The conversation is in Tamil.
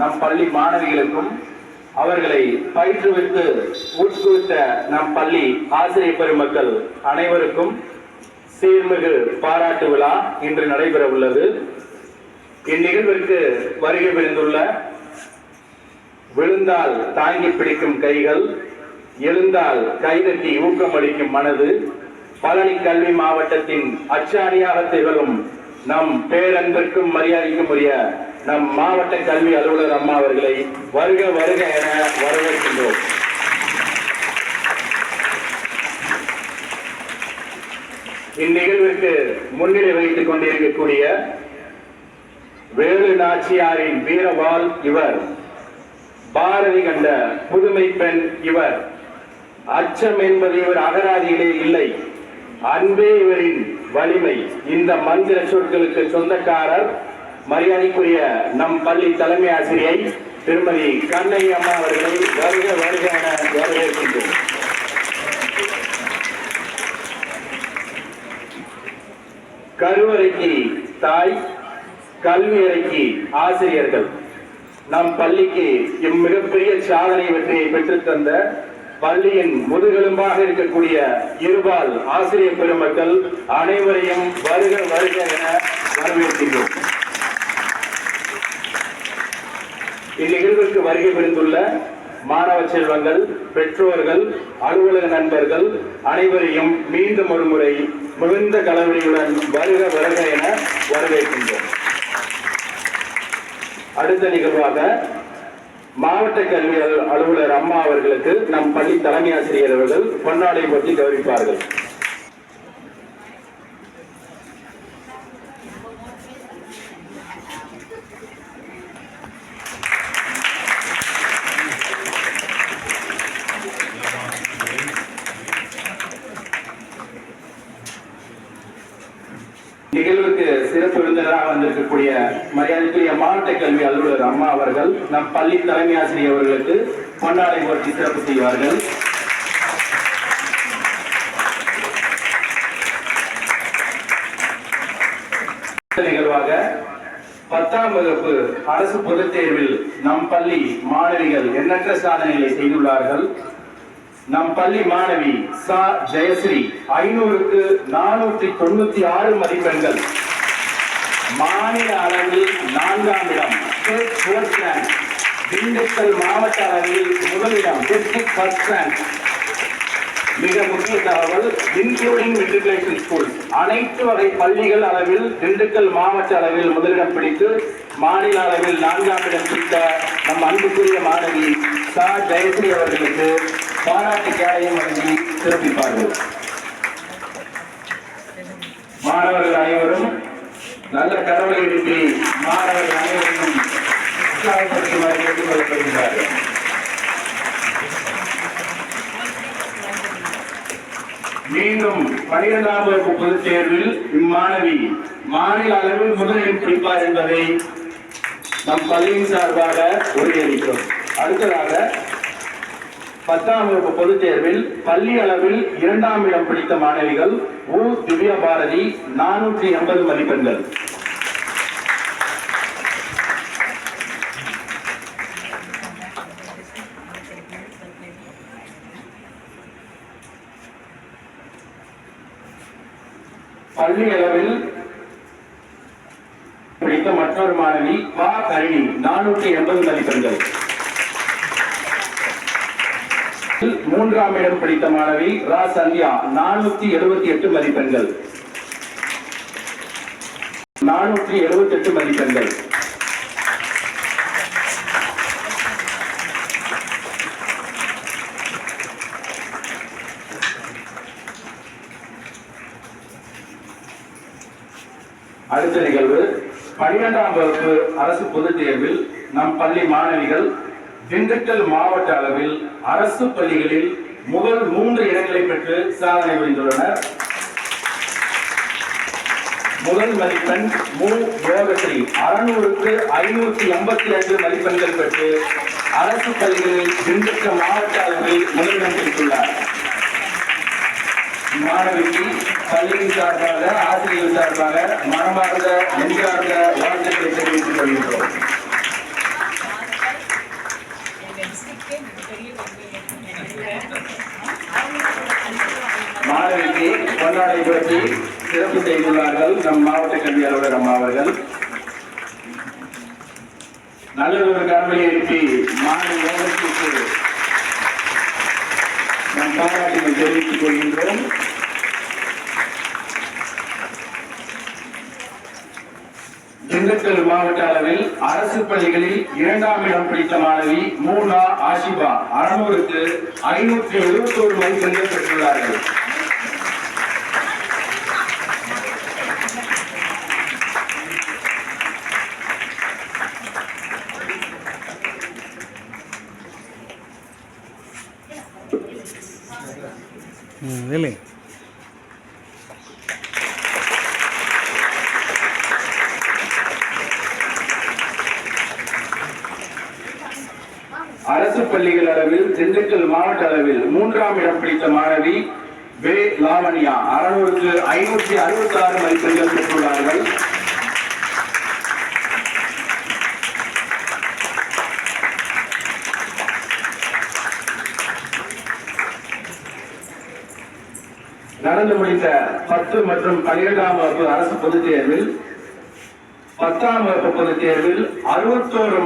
நம் பள்ளி மாணவிகளுக்கும் அவர்களை பயிற்றுவித்து ஊக்குவித்த நம் பள்ளி ஆசிரியர் பெருமக்கள் அனைவருக்கும் சீர்மிகு பாராட்டு விழா இன்று நடைபெற உள்ளது. இந்நிகழ்விற்கு வருகை புரிந்துள்ள விழுந்தால் தாங்கி பிடிக்கும் கைகள், எழுந்தால் கைதட்டி ஊக்கமளிக்கும் மனது, பழனி கல்வி மாவட்டத்தின் அச்சாணியாக திகழும் நம் பேரன்பிற்கும் மரியாதைக்கும் உரிய நம் மாவட்ட கல்வி அலுவலர் அம்மா அவர்களை வருக வருக என வரவேற்கின்றோம். இந்நிகழ்விற்கு முன்னிலை வைத்துக் கொண்டிருக்கக்கூடிய வேலு நாச்சியாரின் வீரவாள் இவர், பாரதி கண்ட புதுமை பெண் இவர், அச்சம் என்பது இவர் அகராதியிலே இல்லை, அன்பே இவரின் வலிமை. இந்த மந்திர சொற்களுக்கு சொந்தக்காரர் மரியாதைக்குரிய நம் பள்ளி தலைமை ஆசிரியை திருமதி கண்ணை அம்மா அவர்களை வருக வருக என வரவேற்கின்றோம். கருவறைக்கு தாய், கல்வி அறைக்கு ஆசிரியர்கள். நம் பள்ளிக்கு இம்மிகப்பெரிய சாதனை வெற்றியை பெற்றுத் தந்த பள்ளியின் முதுகெலும்பாக இருக்கக்கூடிய இருபால் ஆசிரியர் பெருமக்கள் அனைவரையும் வருக வருக என வரவேற்கின்றோம். இந்நிகழ்வுக்கு வருகை புரிந்துள்ள மாணவ செல்வங்கள், பெற்றோர்கள், அலுவலக நண்பர்கள் அனைவரையும் மீண்டும் ஒரு முறை மிகுந்த கலவரியுடன் வருக வருக என வரவேற்கின்றோம். அடுத்த நிகழ்வாக மாவட்ட கல்வி அலுவலர் அம்மா அவர்களுக்கு நம் பள்ளி தலைமை ஆசிரியர் அவர்கள் பொன்னாடை பற்றி கௌரவிப்பார்கள். நிகழ்வுக்கு சிறப்பு விருந்தினராக வந்திருக்கக்கூடிய மரியாதைக்குரிய மாவட்ட கல்வி அலுவலர் அம்மா அவர்கள் நம் பள்ளி தலைமை ஆசிரியர் அவர்களுக்கு பொன்னாடை போர்த்தி சிறப்பு செய்வார்கள். நிகழ்வாக 10ஆம் வகுப்பு அரசு பொதுத் தேர்வில் நம் பள்ளி மாணவிகள் எண்ணற்ற சாதனைகளை செய்துள்ளார்கள். நம் பள்ளி மாணவி சா ஜெயஸ்ரீ 500க்கு 496 மதிப்பெண்கள், மாநில அளவில் 4ஆம் இடம், திண்டுக்கல் மாவட்ட அளவில் முதலிடம், டிஸ்ட்ரிக்ட் ஃபர்ஸ்ட் ரேங்க். மிக முக்கிய தகவல், இன்க்ளூடிங் மெட்ரிகுலேஷன் ஸ்கூல், அனைத்து வகை பள்ளிகள் அளவில் திண்டுக்கல் மாவட்ட அளவில் முதலிடம் பிடித்து மாநில அளவில் 4ஆம் இடம் பிடித்த நம் அன்புக்குரிய மாணவி சா ஜெயஸ்ரீ அவர்களுக்கு பாராட்டு கேடயம் வழங்கி சிறப்பிப்பார்கள். மாணவர்கள் அனைவரும் நல்ல கடவுளை எழுப்பி மாணவர்கள் அனைவரும் உற்சாகப்படுத்துமாறு கேட்டுக் கொள்ளப்படுகிறார்கள். மீண்டும் 12ஆம் வகுப்பு பொதுத் தேர்வில் இம்மாணவி மாநில அளவில் முதலிடம் பிடிப்பார் என்பதை நம் பள்ளியின் சார்பாக உறுதியளிக்கிறோம். அடுத்ததாக 10ஆம் வகுப்பு பொதுத் தேர்வில் பள்ளி அளவில் 2ஆம் இடம் பிடித்த மாணவிகள் உ திவ்யா பாரதி 480 மதிப்பெண்கள். பள்ளி அளவில் பிடித்த மற்றொரு மாணவி பா கரிணி 480 மதிப்பெண்கள். 3ஆம் இடம் பிடித்த மாணவி ரா சந்தியா 478 மதிப்பெண்கள். 478 மதிப்பெண்கள். அடுத்த நிகழ்வு, 12ஆம் வகுப்பு அரசு பொதுத் தேர்வில் நம் பள்ளி மாணவிகள் திண்டுக்கல் மாவட்ட அளவில் அரசு பள்ளிகளில் முதல் 3 இடங்களை பெற்று சாதனை புரிந்துள்ளனர். முதல் மதிப்பெண் மு யோகஸ்ரீ 600க்கு 582 மதிப்பெண்கள் பெற்று அரசு பள்ளிகளில் திண்டுக்கல் மாவட்ட அளவில் முதலிடம் பெற்றுள்ளார். மாணவிக்கு பள்ளியின் சார்பாக, ஆசிரியர்கள் சார்பாக மனமார்ந்த நெஞ்சார்ந்த வாழ்த்துக்களை தெரிவித்துக் கொள்கின்றோம். நடைபெற்றி சிறப்பு செய்துள்ளார்கள் நம் மாவட்ட கல்வி அலுவலர் அம்மா அவர்கள். நல்லதொரு கரவலை எழுப்பி மாநில யோகத்திற்கு நம் பாராட்டினை தெரிவித்துக் கொள்கின்றோம். திண்டுக்கல் மாவட்ட அளவில் அரசு பள்ளிகளில் 2ஆம் இடம் பிடித்த மாணவி மூனா ஆஷிபா 600க்கு 571 மதிப்பெண்கள் பெற்றுள்ளார்கள். அரசு பள்ளிகள் அளவில் திண்டுக்கல் மாவட்ட அளவில் 3ஆம் இடம் பிடித்த மாணவி வே லாவண்யா 600க்கு 566 மதிப்பெண்கள் பெற்றுள்ளார்கள். நடந்து முடிந்த 10 மற்றும் 12ஆம் வகுப்பு அரசு பொதுத் தேர்வில் 10ஆம் வகுப்பு பொதுத் தேர்வில் 61